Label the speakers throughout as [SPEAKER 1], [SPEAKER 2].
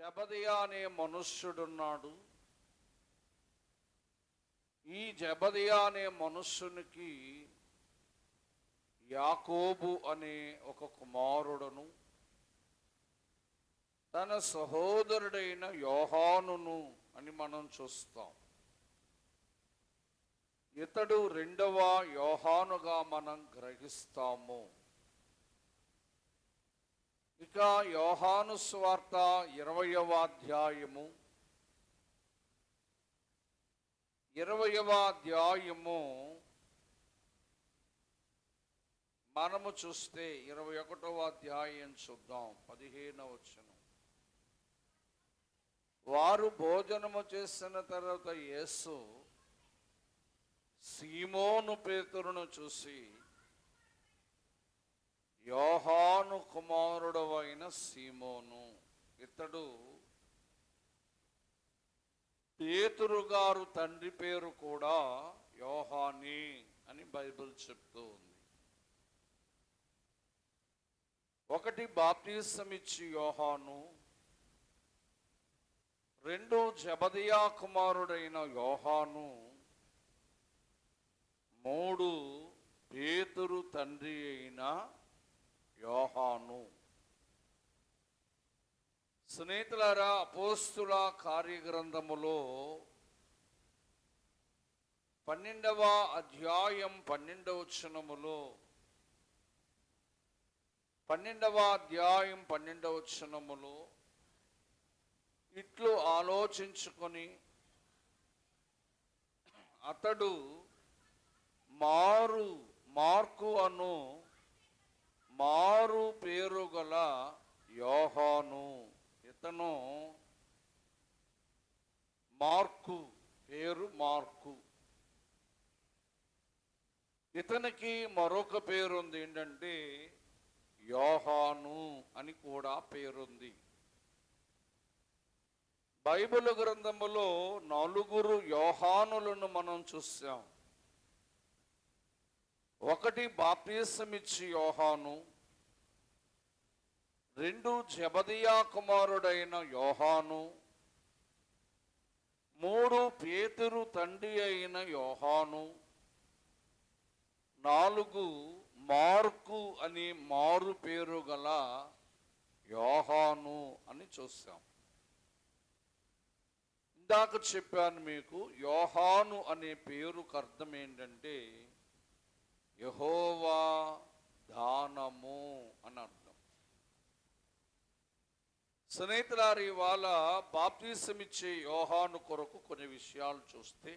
[SPEAKER 1] జెబెదయి అనే మనుష్యుడున్నాడు. ఈ జెబెదయి అనే మనుష్యునికి యాకోబు అనే ఒక కుమారుడును తన సహోదరుడైన యోహానును అని మనం చూస్తాం. ఇతడు రెండవ యోహానుగా మనం గ్రహిస్తాము. ఇక యోహాను సువార్త 20వ అధ్యాయము 20వ మనము చూస్తే 21వ అధ్యాయం చూద్దాం. 15వ వచనం. వారు భోజనము చేసిన తర్వాత యేసు సీమోను పేతురును చూసి, యోహాను కుమారుడు అయిన సీమోను, ఇతడు పేతురు గారు తండ్రి పేరు కూడా యోహాని అని బైబిల్ చెప్తూ ఉంది. ఒకటి బాప్తిసమిచ్చి యోహాను, రెండు జెబెదయి కుమారుడైన యోహాను, మూడు పేతురు తండ్రి అయిన యోహాను. స్నేహితులారా, అపోస్తుల కార్యగ్రంథములో 12వ అధ్యాయం 12వ వచనములో 12వ అధ్యాయం 12వ వచనములో ఇట్లు ఆలోచించుకొని, అతడు మార్కు అను మారు పేరు గల యోహాను. ఇతను మార్కు పేరు మార్కు. ఇతనికి మరొక పేరుంది, ఏంటంటే యోహాను అని కూడా పేరుంది. బైబిల్ గ్రంథములో 4 యోహానులను మనం చూసాం. ఒకటి బాప్తిసమిచ్చి యోహాను, రెండు జెబెదయి కుమారుడైన యోహాను, మూడు పేతురు తండ్రి అయిన యోహాను, నాలుగు మార్కు అని మారు పేరు గల యోహాను అని చూసాం. ఇందాక చెప్పాను మీకు, యోహాను అనే పేరుకు అర్థం ఏంటంటే యెహోవా దానము అని అర్థం. స్నేహితులారు, ఇవాళ బాప్తిసమిచ్చే యోహాను కొరకు కొన్ని విషయాలు చూస్తే,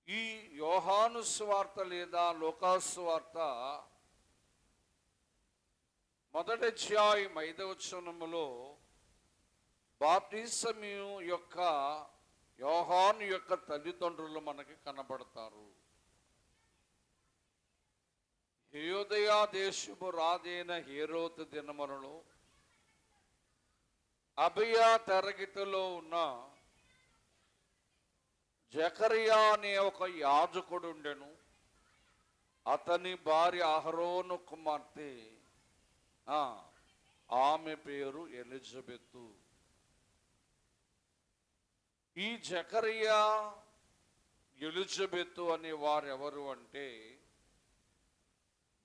[SPEAKER 1] ఈ యోహాను సువార్త లేదా లూకాసు సువార్త 1వ అధ్యాయం 5వ వచనములో బాప్తిసము యొక్క యోహాను యొక్క తల్లిదండ్రులు మనకి కనబడతారు. యూదయ దేశము రాజైన హేరోదు దినములలో అబియా తరగతిలో ఉన్న జకరియా అనే ఒక యాజకుడు ఉండెను. అతని భార్య అహరోను కుమార్తె, ఆమె పేరు ఎలిజబెతు. ఈ జకరియా ఎలిజబెతు అనే వారు ఎవరు అంటే,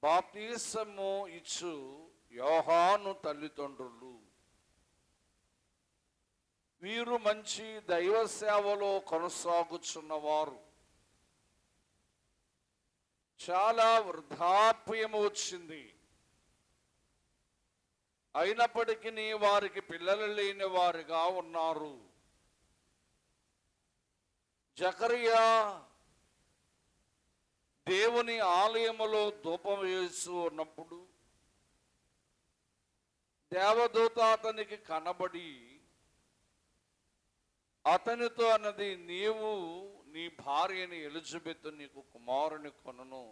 [SPEAKER 1] బాప్తిసము ఇచ్చు యోహాను తల్లిదండ్రులు. వీరు మంచి దైవ సేవలో కొనసాగుచున్నవారు. చాలా వృద్ధాప్యము వచ్చింది, అయినప్పటికీ వారికి పిల్లలు లేని వారుగా ఉన్నారు. జకరియా దేవుని ఆలయములో ధూపం వేస్తూ ఉన్నప్పుడు దేవదూత అతనికి కనబడి అతనితో అన్నది, నీవు నీ భార్యని ఎలిజబెత్ నీకు కుమారుని కొనను,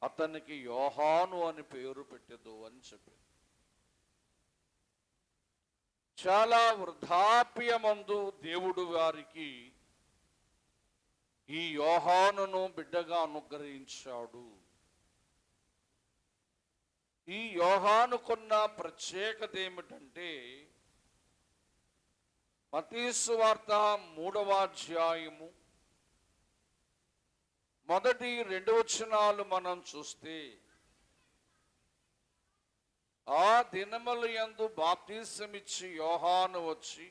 [SPEAKER 1] అతనికి యోహాను అని పేరు పెట్టదు అని చెప్పి. చాలా వృద్ధాప్యమందు దేవుడు వారికి ఈ యోహానును బిడ్డగా అనుగ్రహించాడు. ఈ యోహానుకున్న ప్రత్యేకత ఏమిటంటే, మత్తయి సువార్త 3వ అధ్యాయము మొదటి 2 వచనాలు మనం చూస్తే, ఆ దినముల యందు బాప్తిసమిచ్చి యోహాను వచ్చి,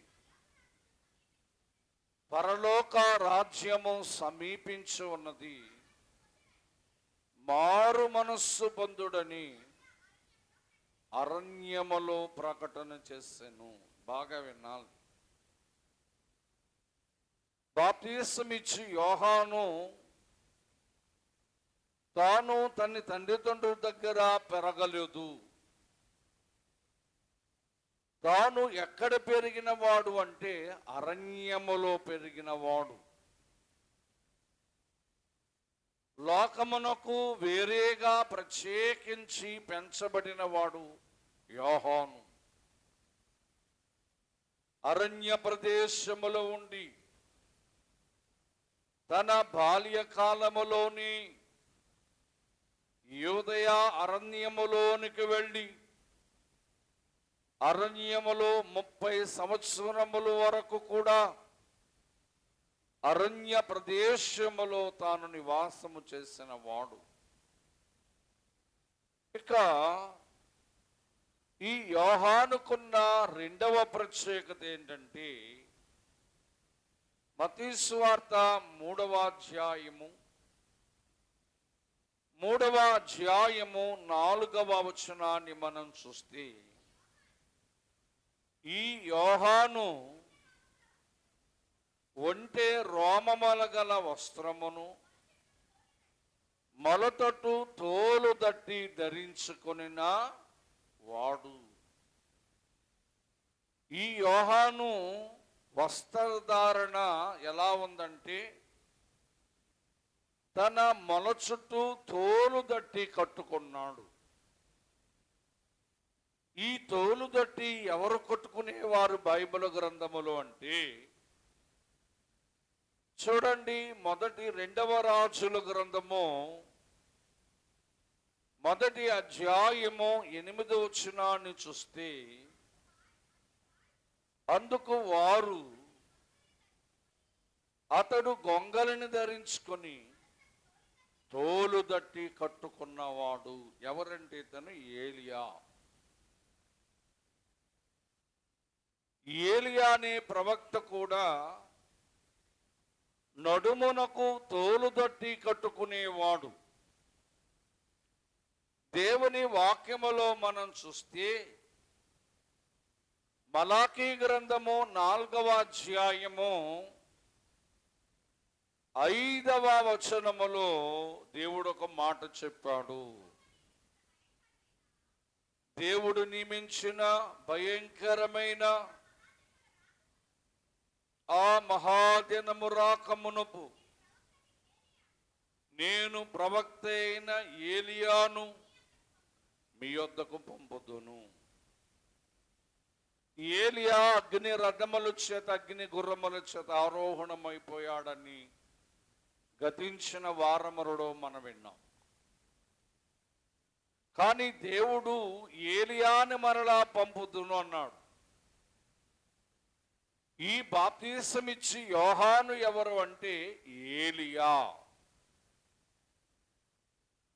[SPEAKER 1] పరలోక రాజ్యము సమీపించి ఉన్నది, మారు మనస్సు పొందుడని అరణ్యములో ప్రకటన చేసెను. బాగా వినాలి. బాప్తిసమిచ్చి యోహాను తాను తన తండ్రిదండ్రుల దగ్గర పెరగలేదు. తాను ఎక్కడ పెరిగిన వాడు అంటే అరణ్యములో పెరిగిన వాడు. లోకమునకు వేరేగా ప్రత్యేకించి పెంచబడిన వాడు యోహాను. అరణ్య ప్రదేశములో ఉండి తన బాల్యకాలములోని యూదయ అరణ్యములోనికి వెళ్ళి అరణ్యములో 30 సంవత్సరముల వరకు కూడా అరణ్య ప్రదేశములో తాను నివాసము చేసిన వాడు. ఇక ఈ యోహానుకున్న రెండవ ప్రత్యేకత ఏంటంటే, మత్తయి సువార్త 3వ అధ్యాయము 4వ వచనాన్ని మనం చూస్తే, ఈ యోహాను ఒంటె రోమముల గల వస్త్రమును మొలతటు తోలు దట్టి ధరించుకొనిన వాడు. ఈ యోహాను వస్త్రధారణ ఎలా ఉందంటే, తన మొల చుట్టూ తోలు దట్టి కట్టుకున్నాడు. ఈ తోలు దట్టి ఎవరు కట్టుకునేవారు బైబిల్ గ్రంథములో అంటే, చూడండి, మొదటి 2వ రాజుల గ్రంథము 1వ అధ్యాయము 8వ వచనాన్ని చూస్తే, అందుకు వారు, అతడు గొంగలిని ధరించుకొని తోలు దట్టి కట్టుకున్నవాడు. ఎవరంటే ఇతను ఏలియా. ఏలియా అనే ప్రవక్త కూడా నడుమునకు తోలు దట్టి కట్టుకునేవాడు. దేవుని వాక్యములో మనం చూస్తే, మలాకీ గ్రంథము 4వ అధ్యాయము 5వ వచనములో దేవుడు ఒక మాట చెప్పాడు. దేవుడు నియమించిన భయంకరమైన ఆ మహాదినము రాకమునపు నేను ప్రవక్త అయిన ఏలియాను మీ యొద్దకు పంపుదును. ఏలియా అగ్ని రథముల చేత, అగ్ని గుర్రముల చేత ఆరోహణమైపోయాడని గతించిన వారములో మనం విన్నాం. కానీ దేవుడు ఏలియాని మరలా పంపుదును అన్నాడు. ఈ బాప్తిసమిచ్చి యోహాను ఎవరు అంటే ఏలియా.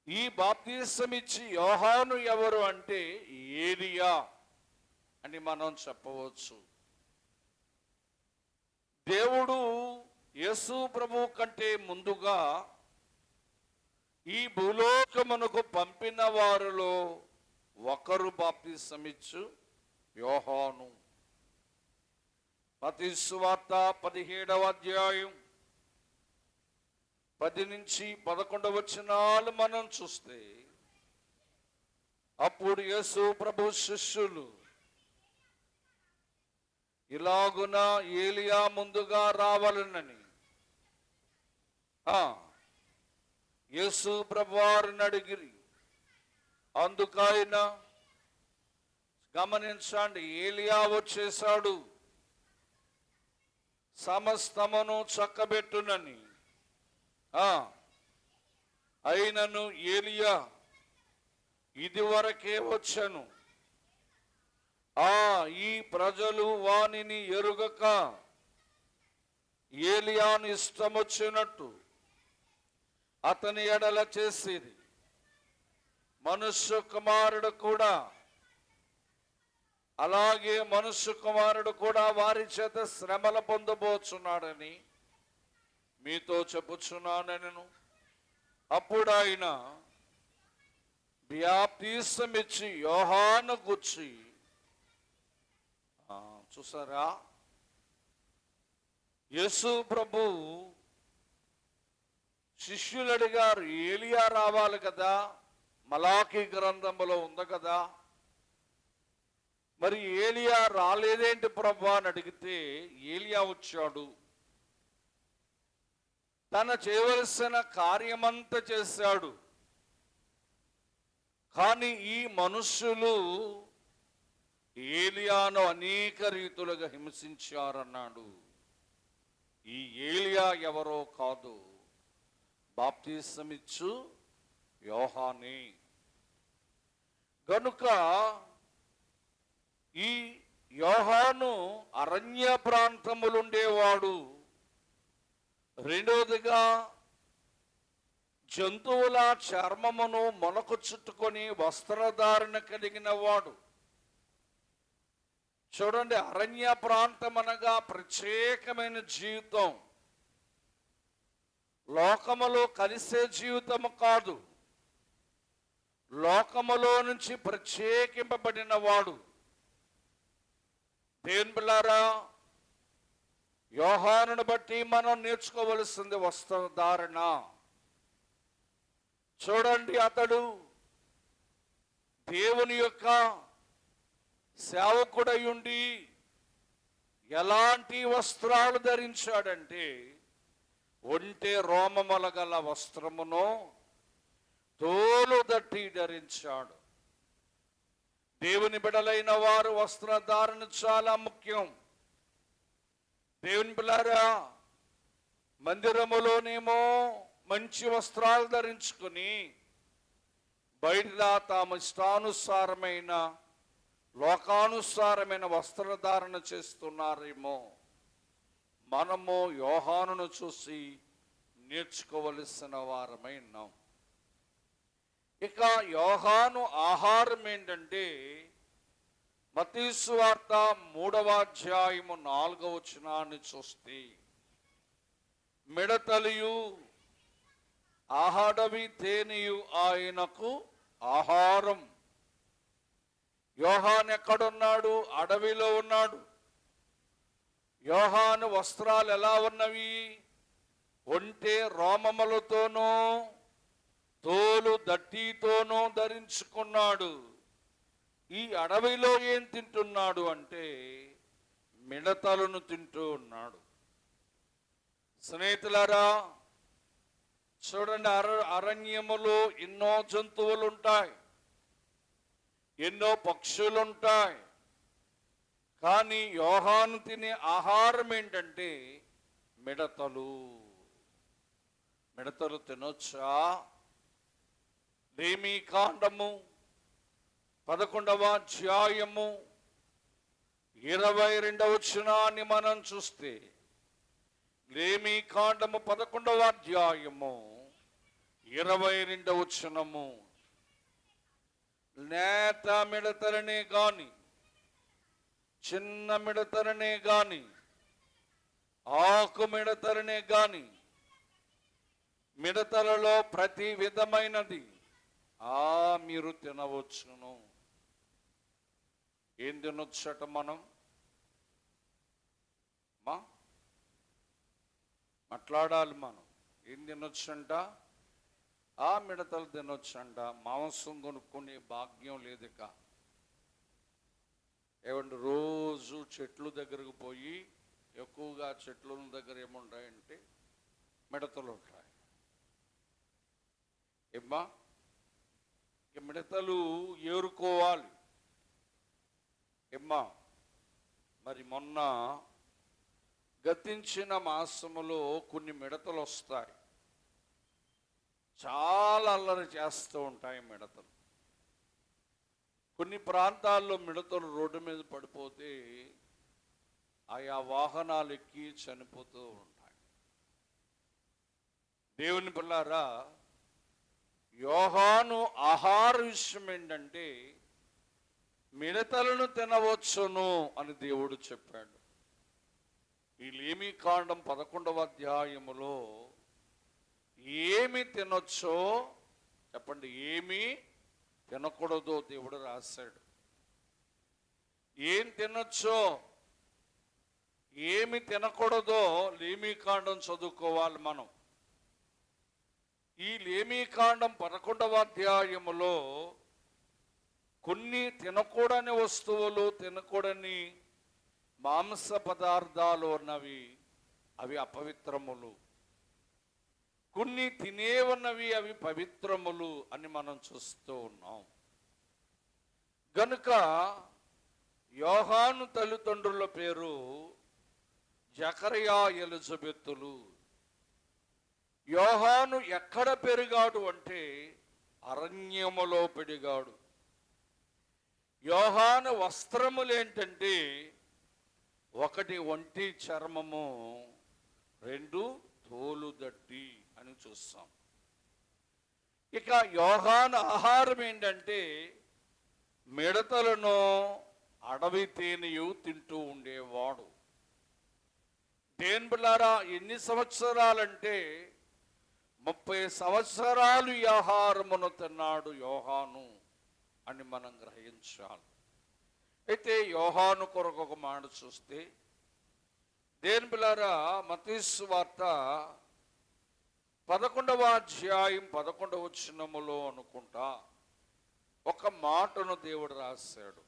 [SPEAKER 1] ఈ బాప్తిసమిచ్చి యోహాను ఎవరు అంటే ఏలియా అని మనం చెప్పవచ్చు. దేవుడు యేసు ప్రభు కంటే ముందుగా ఈ భూలోకమునకు పంపిన వారిలో ఒకరు బాప్తిసమిచ్చు యోహాను. మత్తయి సువార్త 17వ అధ్యాయం 10 నుంచి 11 వచనాలు మనం చూస్తే, అప్పుడు యేసు ప్రభు శిష్యులు, ఇలాగున ఏలియా ముందుగా రావాలనని యేసు ప్రభువారిని అడిగిరి. అందుకైన గమనించండి, ఏలియా వచ్చేశాడు, సమస్తమును చక్కబెట్టునని. అయినను ఏలియా ఇది వరకే వచ్చెను. ఈ ప్రజలు వానిని ఎరుగక ఏలియాను ఇష్టమొచ్చినట్టు అతని ఎడల చేసేది. మనుష్య కుమారుడు కూడా అలాగే మనుష్య కుమారుడు కూడా వారి చేత శ్రమల పొందబోచున్నాడని మీతో చెప్పుచున్నానెను. అప్పుడు ఆయన బాప్తిసమిచ్చి యోహాను గూర్చి, చూసారా, యేసు ప్రభు శిష్యులు అడిగారు, ఏలియా రావాలి కదా, మలాకీ గ్రంథంలో ఉంది కదా, మరి ఏలియా రాలేదేంటి ప్రభు అని అడిగితే, ఏలియా వచ్చాడు, తన చేయవలసిన కార్యమంతా చేశాడు, కానీ ఈ మనుష్యులు ఏలియాను అనేక రీతులుగా హింసించారన్నాడు. ఈ ఏలియా ఎవరో కాదు, బాప్తిసమిచ్చు యోహానే. గనుక ఈ యోహాను అరణ్య ప్రాంతములుండేవాడు. రెండవదిగా జంతువుల చర్మమును మొలకు చుట్టుకొని వస్త్రధారణ కలిగిన వాడు. చూడండి, అరణ్య ప్రాంతం అనగా ప్రత్యేకమైన జీవితం, లోకములో కలిసే జీవితము కాదు, లోకములో నుంచి ప్రత్యేకింపబడిన వాడు. దేవుని బిడ్డలారా, యోహానును బట్టి మనం నేర్చుకోవలసింది వస్త్రధారణ. చూడండి, అతడు దేవుని యొక్క సేవకుడై ఉండి ఎలాంటి వస్త్రాలు ధరించాడంటే, ఒంటె రోమముల గల వస్త్రమును తోలు దట్టి ధరించాడు. దేవుని బిడలైన వారు వస్త్రధారణ చాలా ముఖ్యం. దేవుని బిడ్డలారా, మందిరములోనేమో మంచి వస్త్రాలు ధరించుకుని బయట తాము ఇష్టానుసారమైన లోకానుసారమైన వస్త్రధారణ చేస్తున్నారేమో. మనము యోహానును చూసి నేర్చుకోవలసిన వారమై ఉన్నాం. ఇక యోహాను ఆహారం ఏంటంటే, మత్తయి సువార్త 3వ అధ్యాయము 4వ వచనాన్ని చూస్తే, మిడతలియు ఆహాడవి తేనియు ఆయనకు ఆహారం. యోహాను ఎక్కడున్నాడు? అడవిలో ఉన్నాడు. యోహాను వస్త్రాలు ఎలా ఉన్నవి? ఒంటె రోమములతోనూ తోలు దట్టితోనూ ధరించుకున్నాడు. ఈ అడవిలో ఏం తింటున్నాడు అంటే, మిడతలను తింటూ ఉన్నాడు. స్నేహితులారా, చూడండి, అరణ్యములో ఎన్నో జంతువులు ఉంటాయి, ఎన్నో పక్షులు ఉంటాయి, కానీ యోహాను తినే ఆహారం ఏంటంటే మిడతలు. మిడతలు తినొచ్చా? లేమీ కాండము 11వ అధ్యాయము 22వ వచనాన్ని మనం చూస్తే, లేమీ కాండము 11వ అధ్యాయము 22వ వచనము, నేత మిడతలనే గాని, చిన్న మిడతలనే గాని, ఆకు మిడతలనే గాని, మిడతలలో ప్రతి విధమైనది మీరు తినవచ్చును. ఏం తినొచ్చట మనం? మాట్లాడాలి మనం. ఏం తినొచ్చంట? మిడతలు తినొచ్చంట. మాంసం కొనుక్కునే భాగ్యం లేదుక. ఏమంటే రోజు చెట్లు దగ్గరకు పోయి, ఎక్కువగా చెట్ల దగ్గర ఏముంటాయంటే మిడతలు ఉంటాయి. ఏమ్మా, మిడతలు ఏరుకోవాలి. ఏమ్మా, మరి మొన్న గతించిన మాసములో కొన్ని మిడతలు వస్తాయి, చాలా అల్లరి చేస్తూ ఉంటాయి మిడతలు. కొన్ని ప్రాంతాల్లో మిడతలు రోడ్డు మీద పడిపోతే ఆయా వాహనాలు ఎక్కి చనిపోతూ ఉంటాయి. దేవుని పిల్లారా, యోహాను ఆహార విషయం ఏంటంటే మిడతలను తినవచ్చును అని దేవుడు చెప్పాడు. ఈ లేమీ కాండం 11వ అధ్యాయములో ఏమి తినొచ్చో చెప్పండి, ఏమి తినకూడదో దేవుడు రాశాడు. ఏం తినొచ్చో ఏమి తినకూడదో లేమీ కాండం చదువుకోవాలి మనం. ఈ లేమీ కాండం 11వ అధ్యాయములో కొన్ని తినకూడని వస్తువులు, తినకూడని మాంస పదార్థాలు ఉన్నవి, అవి అపవిత్రములు. కొన్ని తినే ఉన్నవి, అవి పవిత్రములు అని మనం చూస్తూ ఉన్నాం. గనుక యోహాను తల్లిదండ్రుల పేరు జకరియా, ఎలిజబెత్తులు. యోహాను ఎక్కడ పెరిగాడు అంటే అరణ్యములో పెరిగాడు. యోహాను వస్త్రములేంటంటే 1 ఒంటి చర్మము, 2 తోలుదట్టి అని చూస్తాం. ఇక యోహాను ఆహారం ఏంటంటే మిడతలను, అడవి తేనెయు తింటూ ఉండేవాడు. దేనిలారా ఎన్ని సంవత్సరాలంటే 30 సంవత్సరాలు ఈ ఆహారమును తిన్నాడు యోహాను అని మనం గ్రహించాలి. అయితే యోహాను కొరకు ఒక మాట చూస్తే, దేని పిల్లారా, మత్తయి సువార్త 11వ అధ్యాయం 11వ వచనములో అనుకుంటా ఒక మాటను దేవుడు రాశాడు.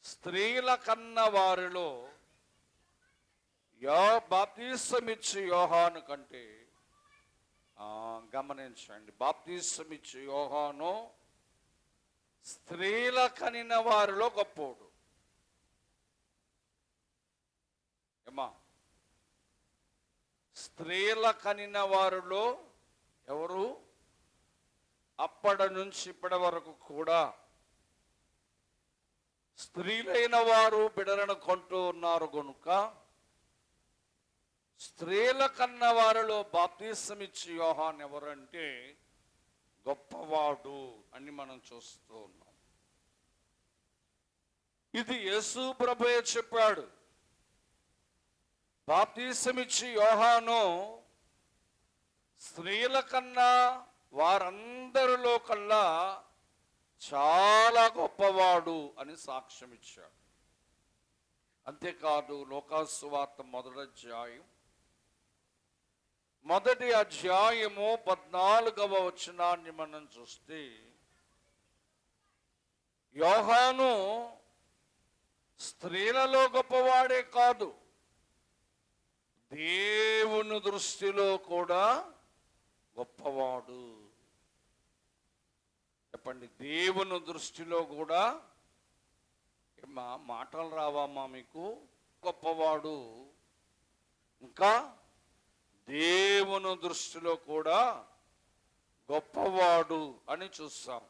[SPEAKER 1] స్త్రీల కన్న వారిలో బాప్తిసమిచ్చు యోహాను కంటే, గమనించండి, బాప్తిసమిచ్చు యోహాను స్త్రీల కనిన వారిలో గొప్పోడు. ఏమా, స్త్రీల కనిన వారిలో ఎవరు? అప్పటి నుంచి ఇప్పటి వరకు కూడా స్త్రీలైన వారు బిడ్డలను కొంటూ ఉన్నారు. కనుక స్త్రీల కన్న వారిలో బాప్తిసమిచ్చి యోహాను ఎవరంటే గొప్పవాడు అని మనం చూస్తూ ఉన్నాం. ఇది యేసు ప్రభువే చెప్పాడు. బాప్తిసమిచ్చి యోహాను స్త్రీల కన్నా వారందరిలో కల్లా చాలా గొప్పవాడు అని సాక్ష్యం ఇచ్చాడు. అంతేకాదు, లోకాసు సువార్త 1వ అధ్యాయము 14వ వచనాన్ని మనం చూస్తే, యోహాను స్త్రీలలో గొప్పవాడే కాదు, దేవుని దృష్టిలో కూడా గొప్పవాడు. చెప్పండి, దేవుని దృష్టిలో కూడా. మాటలు రావమ్మా మీకు? గొప్పవాడు. ఇంకా దేవుని దృష్టిలో కూడా గొప్పవాడు అని చూస్తాం.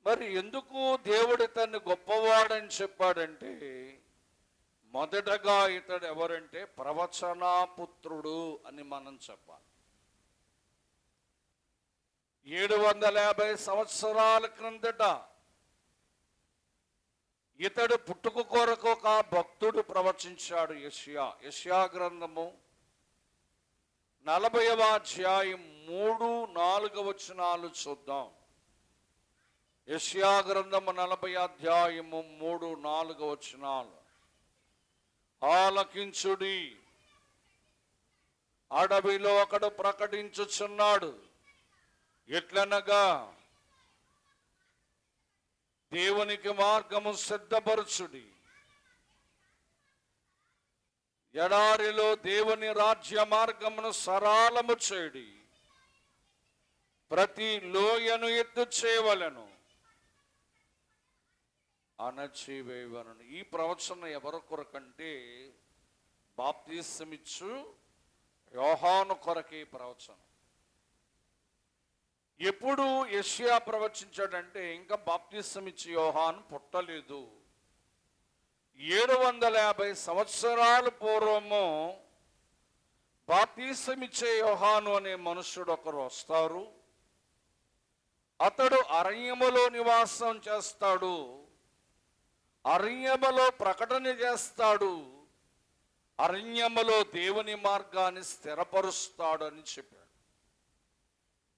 [SPEAKER 1] మరి ఎందుకు దేవుడు ఇతన్ని గొప్పవాడని చెప్పాడంటే, మొదటగా ఇతడు ఎవరంటే ప్రవచనాపుత్రుడు అని మనం చెప్పాలి. 750 సంవత్సరాల క్రిందట ఇతడు పుట్టుక కొరకు ఒక భక్తుడు ప్రవచించాడు. యెషయా గ్రంథము 40వ అధ్యాయం 3-4 వచనాలు చూద్దాం. యెషయా గ్రంథము 40 అధ్యాయము 3-4 వచనాలు. ఆలకించుడి, అడవిలో ఒకడు ప్రకటించుచున్నాడు. ఎట్లనగా, దేవునికి మార్గము సిద్ధపరచుడి, ఎడారిలో దేవుని రాజ్య మార్గమును సరళము చేయుడి, ప్రతి లోయను ఎత్తు చేయవలెను, అణచివేయవలెను. ఈ ప్రవచనం ఎవరి కొరకంటే బాప్తిసమిచ్చు యోహాను కొరకే ప్రవచనం. ఎప్పుడు యెషయా ప్రవచించాడంటే ఇంకా బాప్తిసం ఇచ్చి యోహాను పుట్టలేదు. 750 సంవత్సరాల పూర్వము బాప్తిసం ఇచ్చే యోహాను అనే మనుష్యుడు ఒకరు వస్తారు. అతడు అరణ్యములో నివాసం చేస్తాడు, అరణ్యములో ప్రకటన చేస్తాడు, అరణ్యములో దేవుని మార్గాన్ని స్థిరపరుస్తాడు అని చెప్పాడు.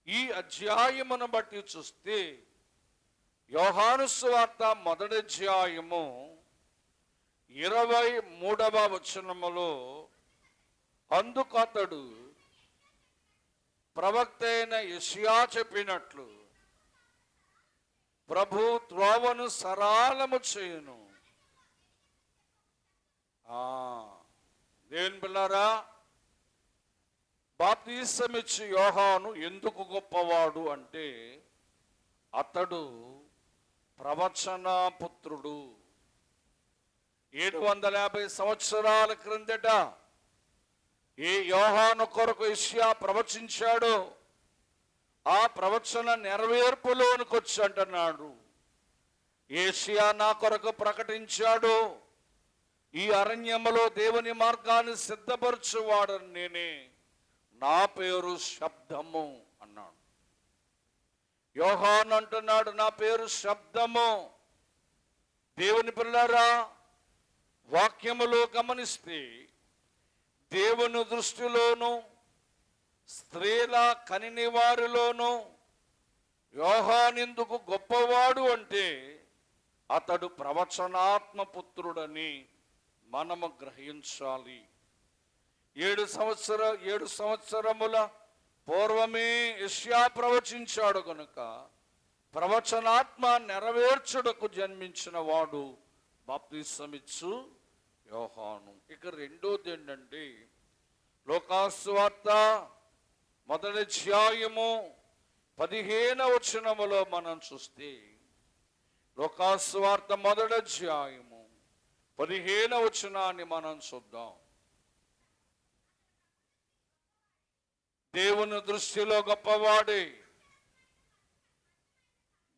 [SPEAKER 1] ఈ అధ్యాయమును బట్టి చూస్తే యోహాను సువార్త మొదటి అధ్యాయము 23వ వచనములో అందుకు అతడు ప్రవక్త అయిన యెషయా చెప్పినట్లు ప్రభు త్రోవను సరళము చేయును. దేవుని బిడ్డలారా, బాప్తిసం ఇచ్చి యోహాను ఎందుకు గొప్పవాడు అంటే అతడు ప్రవచన పుత్రుడు. 750 సంవత్సరాల క్రిందట ఏ యోహాను కొరకు యెషయా ప్రవచించాడో ఆ ప్రవచన నెరవేర్పులోనికి వచ్చి అంటున్నాడు, యెషయా నా కొరకు ప్రకటించాడు, ఈ అరణ్యములో దేవుని మార్గాన్ని సిద్ధపరచువాడని నేనే, నా పేరు శబ్దము అన్నాడు. యోహాను అంటున్నాడు, నా పేరు శబ్దము. దేవుని పిల్లరా, వాక్యములో గమనిస్తే దేవుని దృష్టిలోను స్త్రీల కనిని వారిలోను యోహాను ఎందుకు గొప్పవాడు అంటే అతడు ప్రవచనాత్మ పుత్రుడని మనము గ్రహించాలి. 7 సంవత్సరముల పూర్వమే యెషయా ప్రవచించాడు కనుక ప్రవచనాత్మ నెరవేర్చుటకు జన్మించిన వాడు బాప్తిసమిచ్చు యోహాను. ఇక రెండోది ఏంటంటే లోకాసువార్త మొదటి అధ్యాయము 15వ వచనములో మనం చూస్తే లోకాసువార్త మొదటి అధ్యాయము 15వ వచనాన్ని మనం చూద్దాం. దేవుని దృష్టిలో గొప్పవాడే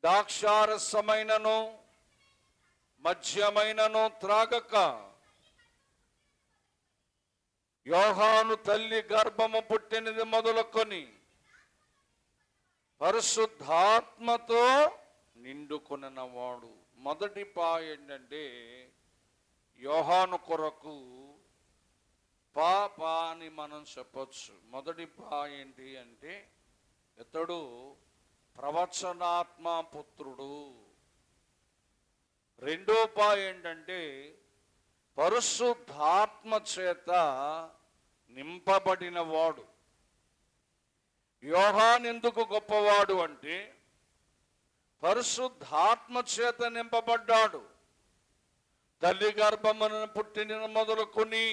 [SPEAKER 1] ద్రాక్షారసమైనను మద్యమైనను త్రాగక యోహాను తల్లి గర్భము పుట్టినది మొదలుకొని పరిశుద్ధాత్మతో నిండుకొనినవాడు. మొదటి ఏంటంటే యోహాను కొరకు పాప అని మనం చెప్పొచ్చు. మొదటి ఏంటి అంటే ఇతడు ప్రవచనాత్మ పుత్రుడు. రెండో ఏంటంటే పరిశుద్ధాత్మ చేత నింపబడిన వాడు. యోహాను ఎందుకు గొప్పవాడు అంటే పరిశుద్ధాత్మ చేత నింపబడ్డాడు. తల్లి గర్భమున పుట్టిన మొదలుకొని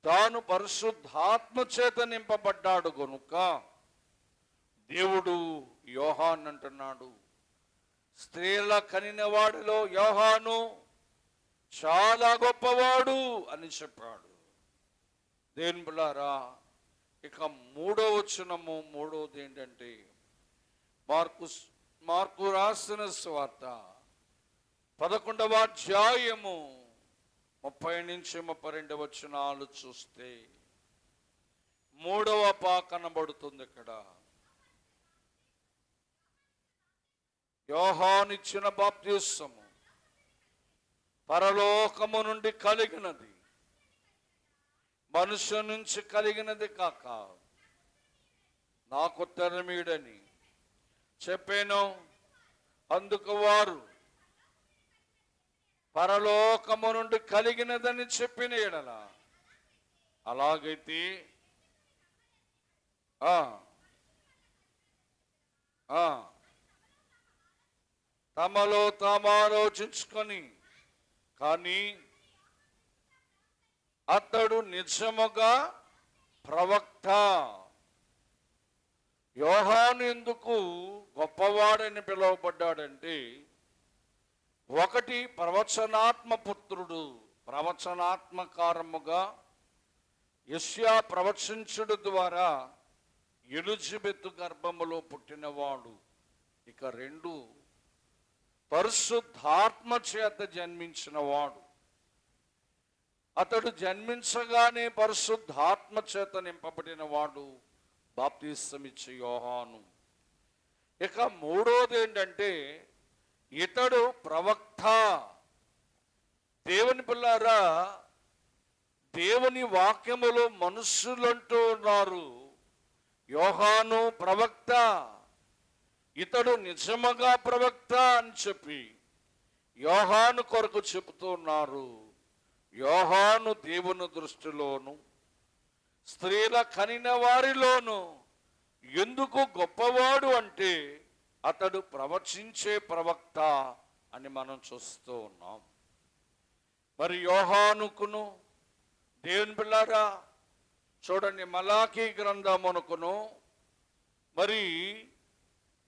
[SPEAKER 1] తాను పరిశుద్ధాత్మ చేత నింపబడ్డాడు కనుక దేవుడు యోహాను అంటున్నాడు, స్త్రీల కనిన వాడిలో యోహాను చాలా గొప్పవాడు అని చెప్పాడు. దేవుని బిడ్డలారా, ఇక మూడోది ఏంటంటే మార్కు రాసిన సువార్త 11వ అధ్యాయము 30 నుంచి 32 వచనాలు చూస్తే మూడవ కనబడుతుంది. ఇక్కడ యోహాను ఇచ్చిన బాప్తిసము పరలోకము నుండి కలిగినది, మనుష్య నుంచి కలిగినది కాక నాకు ఉత్తరమీడని చెప్పాను. అందుకు వారు పరలోకము నుండి కలిగినదని చెప్పిన ఎడల అలాగైతే తమలో తాము ఆలోచించుకొని, కానీ అతడు నిజముగా ప్రవక్త. యోహాను ఎందుకు గొప్పవాడని పిలువబడ్డాడంటే ఒకటి ప్రవచనాత్మ పుత్రుడు. ప్రవచనాత్మకారముగా యెషయా ప్రవచించుడు ద్వారా ఎలిజబెత్ గర్భములో పుట్టినవాడు. ఇక 2, పరిశుద్ధాత్మ చేత జన్మించినవాడు. అతడు జన్మించగానే పరిశుద్ధాత్మ చేత నింపబడిన వాడు బాప్తిసమిచ్చే యోహాను. ఇక 3వది ఏంటంటే ఇతడు ప్రవక్త. దేవుని పిల్లారా, దేవుని వాక్యములో మనుషులంటూ ఉన్నారు యోహాను ప్రవక్త, ఇతడు నిజముగా ప్రవక్త అని చెప్పి యోహాను కొరకు చెబుతున్నారు. యోహాను దేవుని దృష్టిలోను స్త్రీల కనిన వారిలోను ఎందుకు గొప్పవాడు అంటే అతడు ప్రవచించే ప్రవక్త అని మనం చూస్తూ ఉన్నాం. మరి యోహానుకును దేవుని పిల్లారా చూడండి, మలాకీ గ్రంథమునకును మరి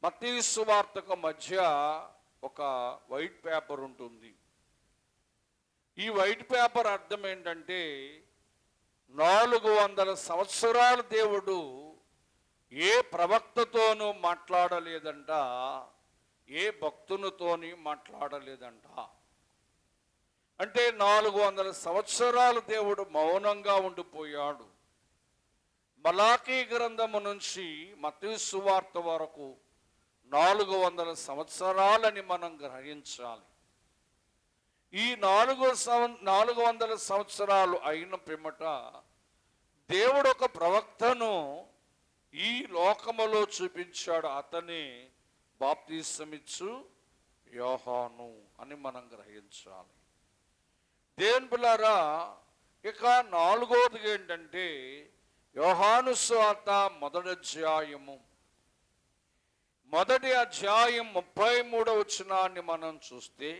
[SPEAKER 1] మత్తయి సువార్తకు మధ్య ఒక వైట్ పేపర్ ఉంటుంది. ఈ వైట్ పేపర్ అర్థం ఏంటంటే 400 సంవత్సరాలు దేవుడు ఏ ప్రవక్తతోనూ మాట్లాడలేదంట, ఏ భక్తునితోని మాట్లాడలేదంట. అంటే 400 సంవత్సరాలు దేవుడు మౌనంగా ఉండిపోయాడు. మలాకీ గ్రంథము నుంచి మత్తయి సువార్త వరకు 400 సంవత్సరాలని మనం గ్రహించాలి. ఈ 400 సంవత్సరాలు అయిన పిమ్మట దేవుడు ఒక ప్రవక్తను ఈ లోకములో చూపించాడు. అతనే బాప్తిసమిచ్చు యోహాను అని మనం గ్రహించాలి. దేవుని పిల్లారా, ఇక 4వది ఏంటంటే యోహాను సువార్త 1వ అధ్యాయము 33వ వచనాన్ని మనం చూస్తే,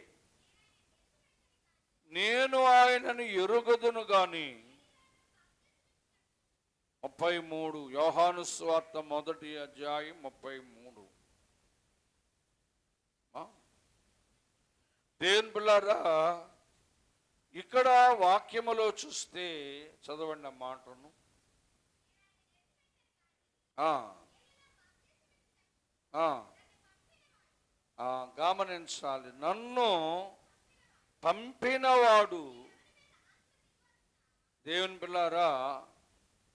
[SPEAKER 1] నేను ఆయనను ఎరుగదును గాని 33 యోహాను సువార్త 1వ అధ్యాయం 33. దేవుని పిల్లారా, ఇక్కడ వాక్యములో చూస్తే చదవండి ఆ మాటను. గమనించాలి. నన్ను పంపినవాడు, దేవుని పిల్లారా,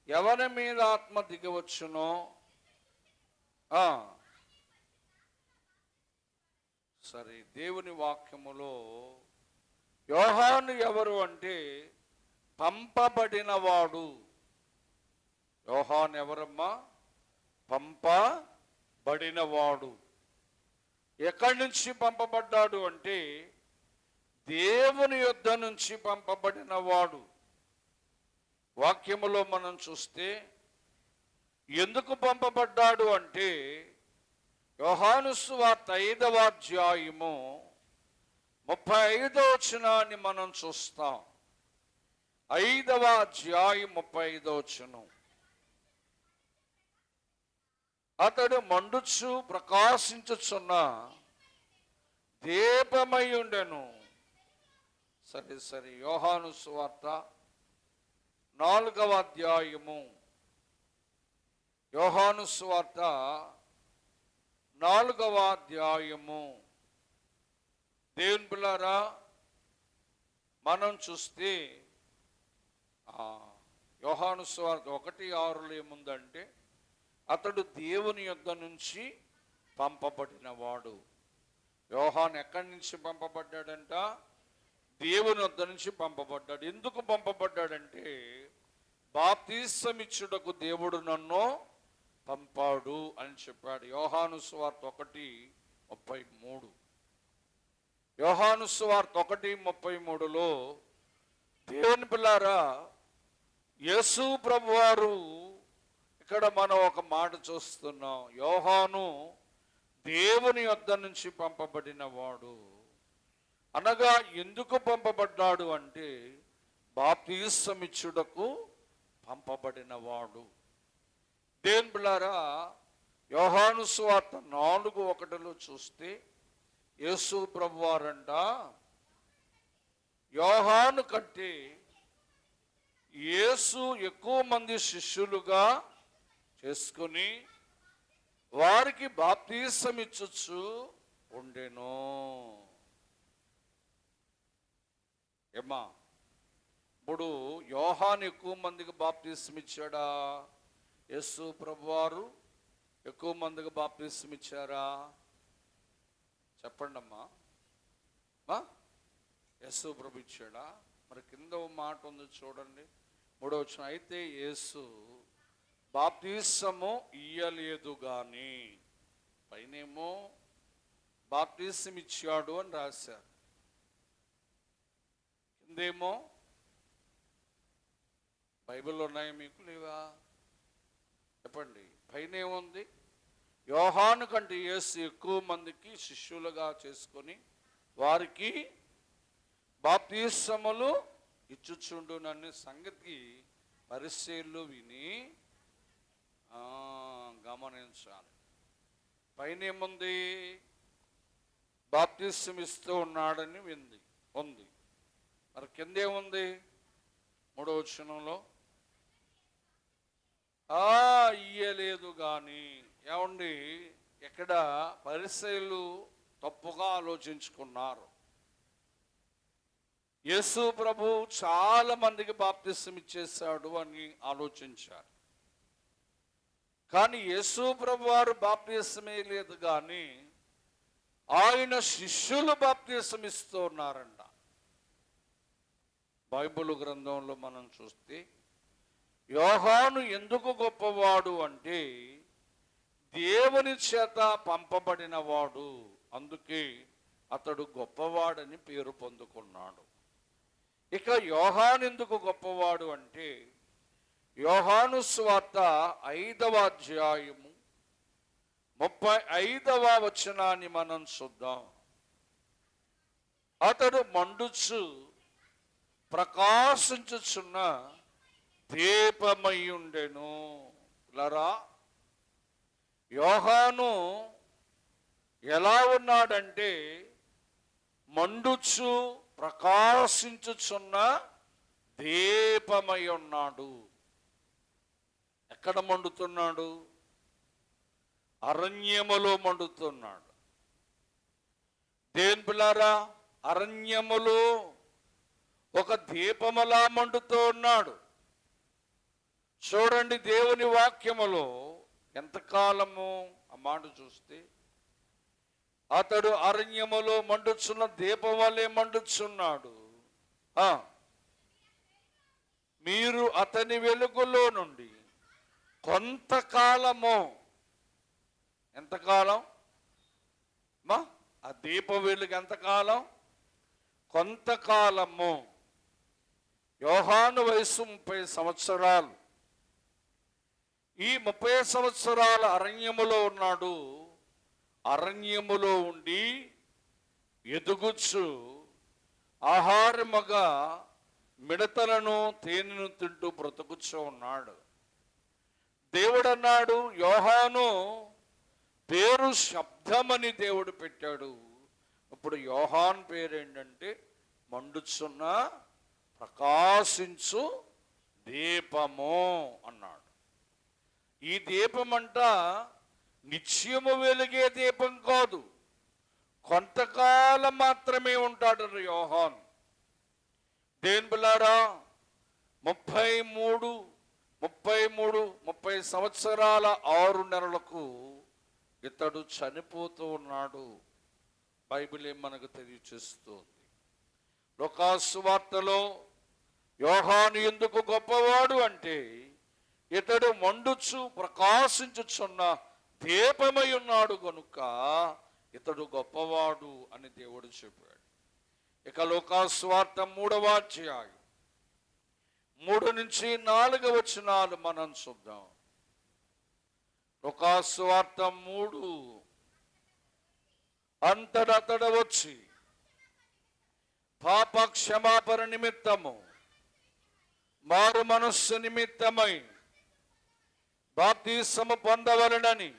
[SPEAKER 1] ఎవరి మీద ఆత్మ దిగవచ్చునో సరే, దేవుని వాక్యములో యోహాను ఎవరు అంటే పంపబడినవాడు. యోహాను ఎవరమ్మా? పంపబడినవాడు. ఎక్కడి నుంచి పంపబడ్డాడు అంటే దేవుని యొద్ద నుంచి పంపబడినవాడు. వాక్యములో మనం చూస్తే ఎందుకు పంపబడ్డాడు అంటే యోహాను సువార్త 5వ అధ్యాయము 35వ వచనాన్ని మనం చూస్తాం. 5వ అధ్యాయం 35వ వచనం. అతడు మండుచు ప్రకాశించుచున్న దీపమై ఉండెను. సరే, యోహాను సువార్త 4వ అధ్యాయము, యోహాను సువార్త 4వ అధ్యాయము. దేవుని పిల్లారా, మనం చూస్తే యోహాను సువార్త 1:6 ఏముందంటే అతడు దేవుని యొద్ద నుంచి పంపబడినవాడు. యోహాను ఎక్కడి నుంచి పంపబడ్డాడంట? దేవుని యొద్ద నుంచి పంపబడ్డాడు. ఎందుకు పంపబడ్డాడంటే బాప్తిసమిచ్చుటకు దేవుడు నన్ను పంపాడు అని చెప్పాడు. యోహాను సువార్త 1:33. యోహాను సువార్త 1:33లో దేవుని పిల్లారా, యేసు ప్రభువారు ఇక్కడ మనం ఒక మాట చూస్తున్నాం. యోహాను దేవుని యొద్ద నుంచి పంపబడిన వాడు అనగా ఎందుకు పంపబడ్డాడు అంటే బాప్తిసమిచ్చుటకు పంపబడిన వాడు. దేవుని బిడ్డలారా, యోహాను సువార్త 4:1లో చూస్తే యేసు ప్రభువారంట యోహాను కంటే యేసు ఎక్కువ మంది శిష్యులుగా చేసుకుని వారికి బాప్తీసం ఇచ్చుచు ఉండెను. ఏమ్మా, ఇప్పుడు యోహాను ఎక్కువ మందికి బాప్తీసం ఇచ్చాడా? యేసు ప్రభువారు ఎక్కువ మందికి బాప్తీసం ఇచ్చారా? చెప్పండి అమ్మా. యేసు ప్రభు ఇచ్చాడా? మరి కింద ఓ మాట ఉంది చూడండి, 3వ వచనం. అయితే యేసు బాప్తీసము ఇయ్యలేదు గాని, పైనేమో బాప్తీసం ఇచ్చాడు అని రాశారు, కిందేమో బైబిల్లో ఉన్నాయి, మీకు లేవా? చెప్పండి. పైన ఏముంది? యోహాను కంటే యేసు ఎక్కువ మందికి శిష్యులుగా చేసుకొని వారికి బాప్తీసములు ఇచ్చుచుండుననే సంగతి పరిసయ్యులు విని గమనించాలి. పైన ఏముంది? బాప్తీసం ఇస్తూ ఉన్నాడని ఉంది. మరి కిందేముంది? 3వ వచనంలో ఇయ్యలేదు గాని. ఏమండి, ఎక్కడ పరిసయ్యులు తప్పుగా ఆలోచించుకున్నారు. యేసు ప్రభు చాలా మందికి బాప్తిసం ఇచ్చేశాడు అని ఆలోచించారు. కానీ యేసు ప్రభు వారు బాప్తిసమే లేదు కానీ ఆయన శిష్యులు బాప్తిసం ఇస్తూ ఉన్నారంట. బైబిల్ గ్రంథంలో మనం చూస్తే యోహాను ఎందుకు గొప్పవాడు అంటే దేవుని చేత పంపబడిన వాడు, అందుకే అతడు గొప్పవాడని పేరు పొందుకున్నాడు. ఇక యోహాను ఎందుకు గొప్పవాడు అంటే యోహాను సువార్త 5వ అధ్యాయము 35వ వచనాన్ని మనం చూద్దాం. అతడు మండుచు ప్రకాశించుచున్న దీపమై ఉండెను. లరా, యోహాను ఎలా ఉన్నాడంటే మండుచు ప్రకాశించుచున్న దీపమై ఉన్నాడు. ఎక్కడ మండుతున్నాడు? అరణ్యములో మండుతున్నాడు. దేని పిల్లారా, అరణ్యములో ఒక దీపములా మండుతూ ఉన్నాడు. చూడండి, దేవుని వాక్యములో ఎంతకాలము ఆ మాట చూస్తే అతడు అరణ్యములో మండుచున్న దీపం వలె మండుచున్నాడు. మీరు అతని వెలుగులో నుండి కొంతకాలము, ఎంతకాలం ఆ దీప వెలుగు ఎంతకాలం? కొంతకాలము. యోహాను వయసు 30 సంవత్సరాలు. ఈ 30 సంవత్సరాల అరణ్యములో ఉన్నాడు. అరణ్యములో ఉండి ఎదుగుచ్చు ఆహారముగా మిడతలను తేనెను తింటూ బ్రతుకుచ్చు ఉన్నాడు. దేవుడు అన్నాడు, యోహాను పేరు శబ్దమని దేవుడు పెట్టాడు. ఇప్పుడు యోహాన్ పేరు ఏంటంటే మండుచున్న ప్రకాశించు దీపము అన్నాడు. ఈ దీపం అంట నిత్యము వెలిగే దీపం కాదు, కొంతకాలం మాత్రమే ఉంటాడు యోహాన్. దేని బిల్లారా, 30 సంవత్సరాల 6 నెలలకు ఇతడు చనిపోతూ ఉన్నాడు. బైబిల్ మనకు తెలియచేస్తుంది. లూకాసు వార్తలో యోహాను ఎందుకు గొప్పవాడు అంటే ఇతడు మండుచు ప్రకాశించుచున్న దీపమై ఉన్నాడు గనుక ఇతడు గొప్పవాడు అని దేవుడు చెప్పాడు. ఇక లూకాసు వార్త 3వ అధ్యాయం 3 నుంచి 4 వచనాలు మనం చూద్దాం. లూకాసు వార్త 3. అంతటతడు వచ్చి పాప క్షమాపణ నిమిత్తము మారు మనస్సు నిమిత్తమై బాప్తిసము పొందవలెనని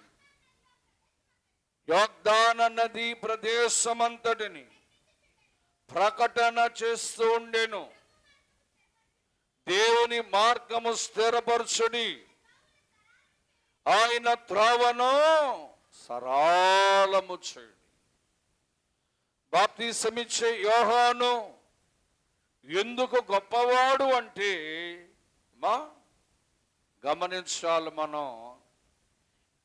[SPEAKER 1] యొర్దాను నది ప్రదేశమంతటిని ప్రకటన చేస్తూ ఉండెను. దేవుని మార్గము స్థిరపరచుడి, ఆయన త్రోవను సరళము చేయుడి. బాప్తిసమిచ్చే యోహాను ఎందుకు గొప్పవాడు అంటే గమనించాలి. మనం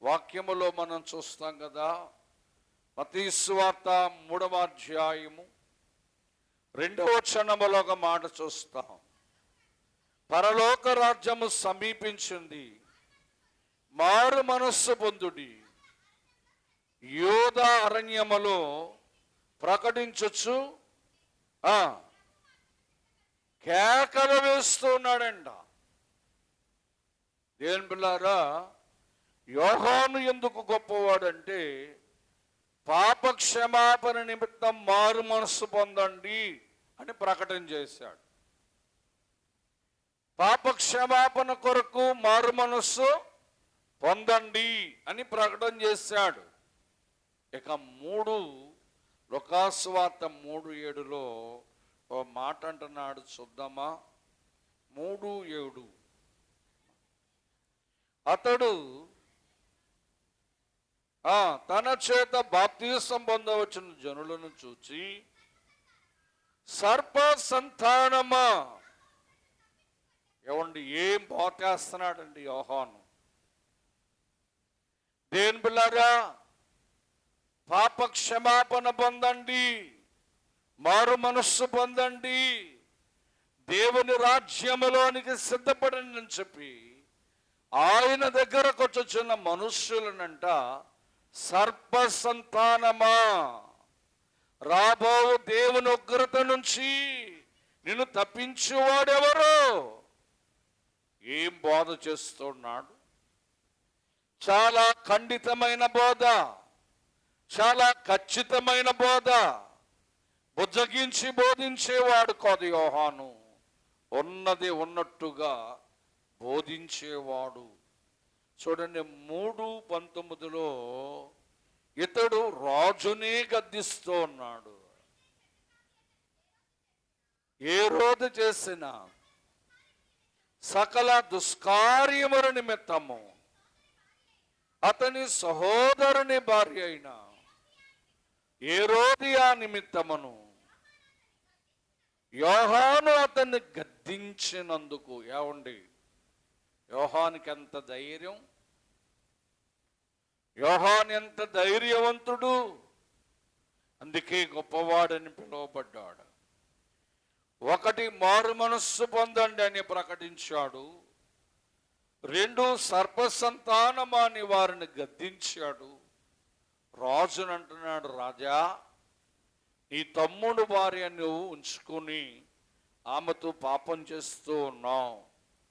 [SPEAKER 1] వాక్యములో మనం చూస్తాం కదా, మత్తయి సువార్త 3వ అధ్యాయము 2వ వచనములో ఒక మాట చూస్తాం. పరలోక రాజ్యము సమీపించింది, మారు మనస్సు పొందుడి, యోధ అరణ్యములో ప్రకటించొచ్చు కేకలు వేస్తున్నాడంట. దేవుని బిడ్డలారా, యోహాను ఎందుకు గొప్పవాడంటే పాప క్షమాపణ నిమిత్తం మారు మనస్సు పొందండి అని ప్రకటన చేశాడు. పాప క్షమాపణ కొరకు మారు మనస్సు పొందండి అని ప్రకటన చేశాడు. ఇక 3 లూకాసు వార్త 3:7 ఓ మాట అంటున్నాడు, చూద్దామా? 3:7 అతడు తన చేత బాప్తిసం పొందవచ్చిన జనులను చూచి, సర్ప సంతానమా, ఏమండి ఏం బోటేస్తున్నాడండి యోహాను. దేని బిళ్ళారా, పాప క్షమాపణ పొందండి, మారు మనస్సు పొందండి, దేవుని రాజ్యములోనికి సిద్ధపడండి అని చెప్పి ఆయన దగ్గరకు వచ్చుచున్న మనుష్యులనంట సర్ప సంతానమా, రాబో దేవుని ఉగ్రత నుంచి నిన్ను తప్పించేవాడెవరు? ఏం బోధ చేస్తున్నాడు? చాలా ఖండితమైన బోధ, చాలా ఖచ్చితమైన బోధ. బుజ్జగించి బోధించేవాడు కాదు యోహాను, ఉన్నది ఉన్నట్టుగా బోధించేవాడు. చూడండి 3:19 ఇతడు రాజునే గద్దిస్తూ ఉన్నాడు. ఏ రోజు చేసిన సకల దుష్కార్యముల నిమిత్తము అతని సహోదరుని భార్య అయిన హేరోదియా నిమిత్తమును యోహాను అతన్ని గద్దించినందుకు. ఏమండి, యోహానికి ఎంత ధైర్యం! యోహాను ఎంత ధైర్యవంతుడు! అందుకే గొప్పవాడని పిలువబడ్డాడు. 1 మారు మనస్సు పొందండి అని ప్రకటించాడు. 2 సర్ప సంతానమాని వారిని గద్దించాడు. రాజుని అంటున్నాడు, రాజా నీ తమ్ముడు భార్య నువ్వు ఉంచుకుని ఆమెతో పాపం చేస్తూ ఉన్నావు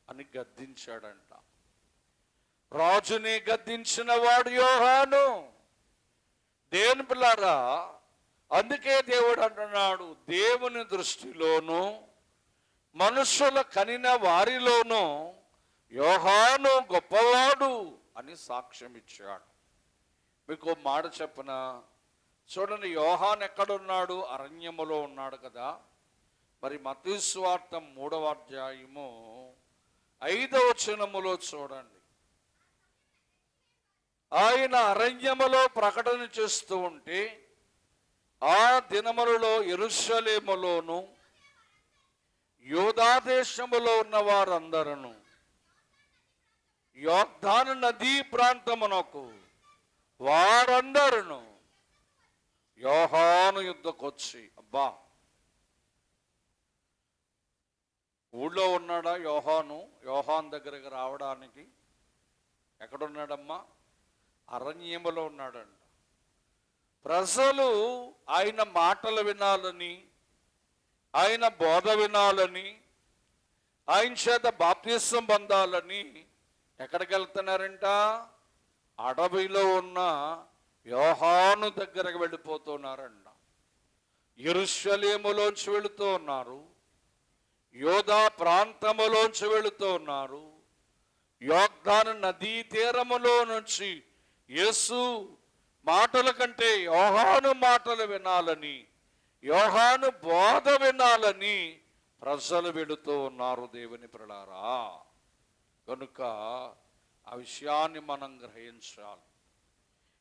[SPEAKER 1] అని గద్దించాడంట. రాజుని గద్దించిన వాడు యోహాను. దేవుని పిల్లారా, అందుకే దేవుడు అంటున్నాడు, దేవుని దృష్టిలోను మనుషుల కనిన వారిలోనూ యోహాను గొప్పవాడు అని సాక్ష్యం ఇచ్చాడు. మీకు మాట చెప్పన, చూడండి, యోహాను ఎక్కడున్నాడు? అరణ్యములో ఉన్నాడు కదా. మరి మత్తయి సువార్త 3వ అధ్యాయము 5వ వచనములో చూడండి, ఆయన అరణ్యములో ప్రకటన చేస్తూ ఉంటే ఆ దినములలో యెరూషలేములోను యూదా దేశములో ఉన్న వారందరూ యొర్దాను నదీ ప్రాంతమునకు వారందరూ యోహాను యుద్ధకొచ్చి, అబ్బా ఊళ్ళో ఉన్నాడా యోహాను? యోహాను దగ్గరికి రావడానికి ఎక్కడున్నాడమ్మా? అరణ్యములో ఉన్నాడంట. ప్రజలు ఆయన మాటలు వినాలని, ఆయన బోధ వినాలని, ఆయన చేత బాప్తిసం పొందాలని ఎక్కడికి వెళ్తున్నారంట? అడవిలో ఉన్న యోహాను దగ్గరకు వెళ్ళిపోతున్నారంట. యెరూషలేములోంచి వెళుతూ ఉన్నారు, యోధా ప్రాంతములోంచి వెళుతూ ఉన్నారు. యొర్దాను నదీ తీరములో నుంచి యేసు మాటల కంటే యోహాను మాటలు వినాలని, యోహాను బోధ వినాలని ప్రజలు వెళుతూ ఉన్నారు. దేవుని ప్రియులారా, కనుక ఆ విషయాన్ని మనం గ్రహించాలి.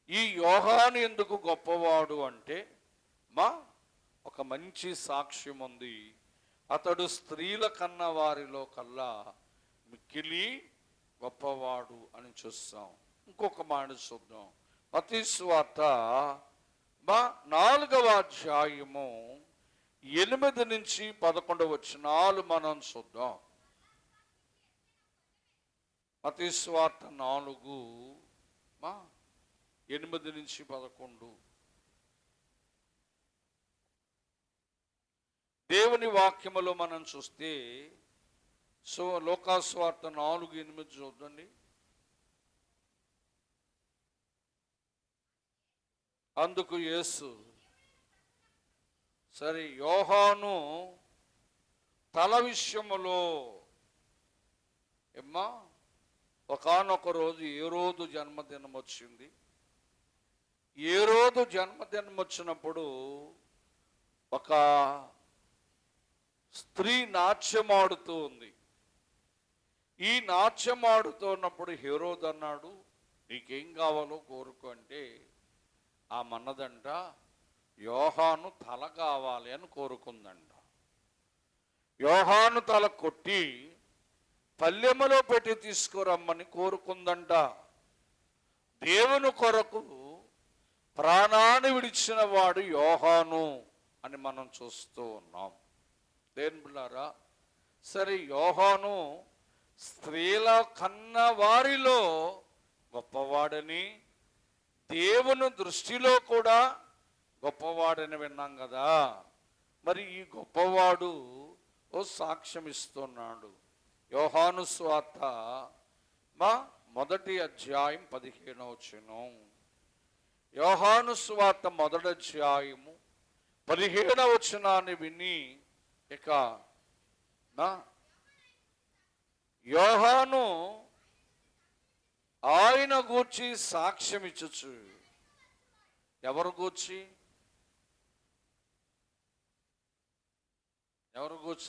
[SPEAKER 1] ఈ యోహాను ఎందుకు గొప్పవాడు అంటే ఒక మంచి సాక్ష్యం ఉంది. అతడు స్త్రీల కన్నా వారిలో కల్లా మిక్కిలి గొప్పవాడు అని చూస్తాం. ఇంకొక మాట చూద్దాం. మత్తయి సువార్త 4వ అధ్యాయము 8 నుంచి 11 వచనాలు మనం చూద్దాం. మత్తయి సువార్త 4:8 నుంచి 11. దేవుని వాక్యములో మనం చూస్తే లూకా సువార్త 4:8 చూద్దండి. అందుకు యేసు, సరే యోహాను తల విషయములో ఒకానొక రోజు హేరోదు జన్మదినం వచ్చింది. హేరోదు జన్మదినం వచ్చినప్పుడు ఒక స్త్రీ నాట్యమాడుతూ ఉంది. ఈ నాట్యమాడుతున్నప్పుడు హేరోదు అన్నాడు, నీకేం కావాలో కోరుకో అంటే ఆ మన్నదంట యోహాను తల కావాలి అని కోరుకుందంట. యోహాను తల కొట్టి పల్లెములో పెట్టి తీసుకురమ్మని కోరుకుందంట. దేవుని కొరకు ప్రాణాన్ని విడిచిన వాడు యోహాను అని మనం చూస్తూ ఉన్నాం. దేవుని బిడ్డలారా, సరే యోహాను స్త్రీల కన్న వారిలో గొప్పవాడని, దేవుని దృష్టిలో కూడా గొప్పవాడని విన్నాం కదా. మరి ఈ గొప్పవాడు ఓ సాక్ష్యం ఇస్తున్నాడు. యోహాను సువార్త 1వ అధ్యాయం 15వ వచనం. యోహాను సువార్త 1వ అధ్యాయము 15వ వచనాన్ని విని ఇక యోహాను ఆయన గూర్చి సాక్ష్యం ఇచ్చచ్చు. ఎవరు గూర్చి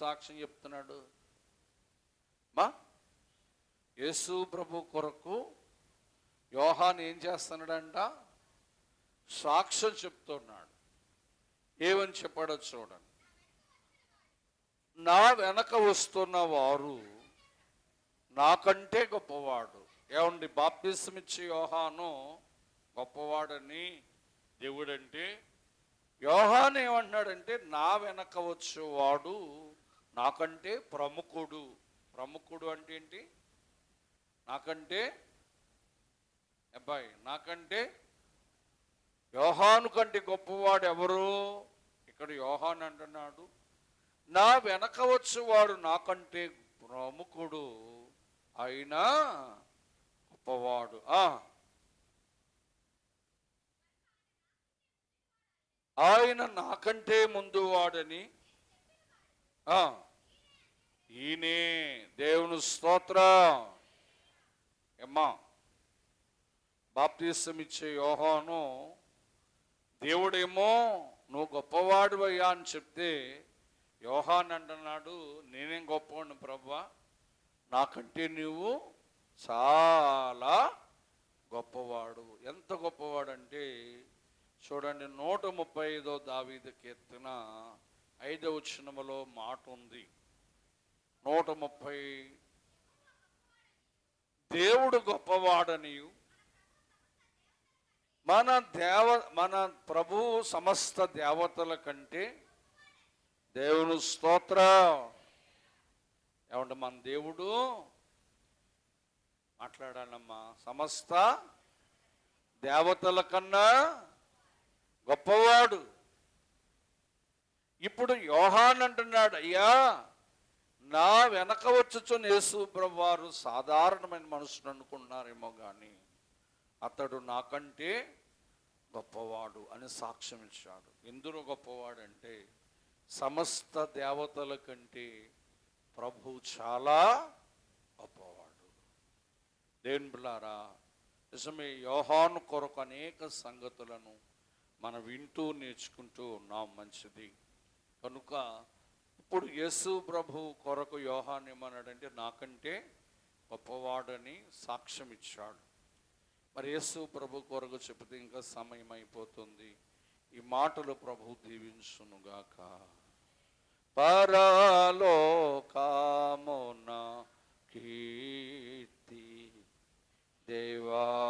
[SPEAKER 1] సాక్ష్యం చెప్తున్నాడు? యేసు ప్రభు కొరకు యోహాను ఏం చేస్తున్నాడంట? సాక్ష్యం చెప్తున్నాడు. ఏమని చెప్పాడో చూడండి. నా వెనక వస్తున్న వారు నాకంటే గొప్పవాడు. ఏమండి, బాప్తిసం ఇచ్చే యోహాను గొప్పవాడని దేవుడంటే, యోహాను ఏమంటున్నాడంటే నా వెనక వచ్చేవాడు నాకంటే ప్రముఖుడు. ప్రముఖుడు అంటే ఏంటి? నాకంటే నాకంటే యోహాను కంటే గొప్పవాడు ఎవరు? ఇక్కడ యోహాను అంటున్నాడు నా వెనక వచ్చేవాడు నాకంటే ప్రముఖుడు, అయినా గొప్పవాడు. ఆయన నాకంటే ముందు వాడని ఈయనే. దేవుని స్తోత్రం. బాప్తిసం ఇచ్చే యోహాను దేవుడేమో నువ్వు గొప్పవాడివయ్యా అని చెప్తే యోహాను అంటున్నాడు నేనేం గొప్పవాడిని ప్రభువా, నాకంటే నువ్వు చాలా గొప్పవాడు. ఎంత గొప్పవాడంటే చూడండి, 135 దావీదు కీర్తన 5వ వచనములో మాట ఉంది. 130 దేవుడు గొప్పవాడనియు మన ప్రభు సమస్త దేవతల కంటే దేవుని స్తోత్రం. ఏమంటే మన దేవుడు మాట్లాడాలమ్మా, సమస్త దేవతల కన్నా గొప్పవాడు. ఇప్పుడు యోహాను అంటున్నాడు, అయ్యా నా వెనక వచ్చుచున్న యేసు ప్రభు వారు సాధారణమైన మనుషులు అనుకున్నారేమో కానీ అతడు నాకంటే గొప్పవాడు అని సాక్ష్యం ఇచ్చాడు. ఎందులో గొప్పవాడంటే సమస్త దేవతల కంటే ప్రభు చాలా గొప్పవాడు. దేవుని బిడ్డలారా, నిజమే యోహాను కొరకు అనేక సంగతులను మనం వింటూ నేర్చుకుంటూ ఉన్నాం. మంచిది. కనుక ఇప్పుడు యేసు ప్రభు కొరకు యోహాను ఏమన్నాడంటే నాకంటే గొప్పవాడని సాక్ష్యం ఇచ్చాడు. మరి యేసు ప్రభు కొరకు చెబితే ఇంకా సమయం అయిపోతుంది. ఈ మాటలు ప్రభు దీవించునుగాక. పరలోకమున కీర్తి దేవా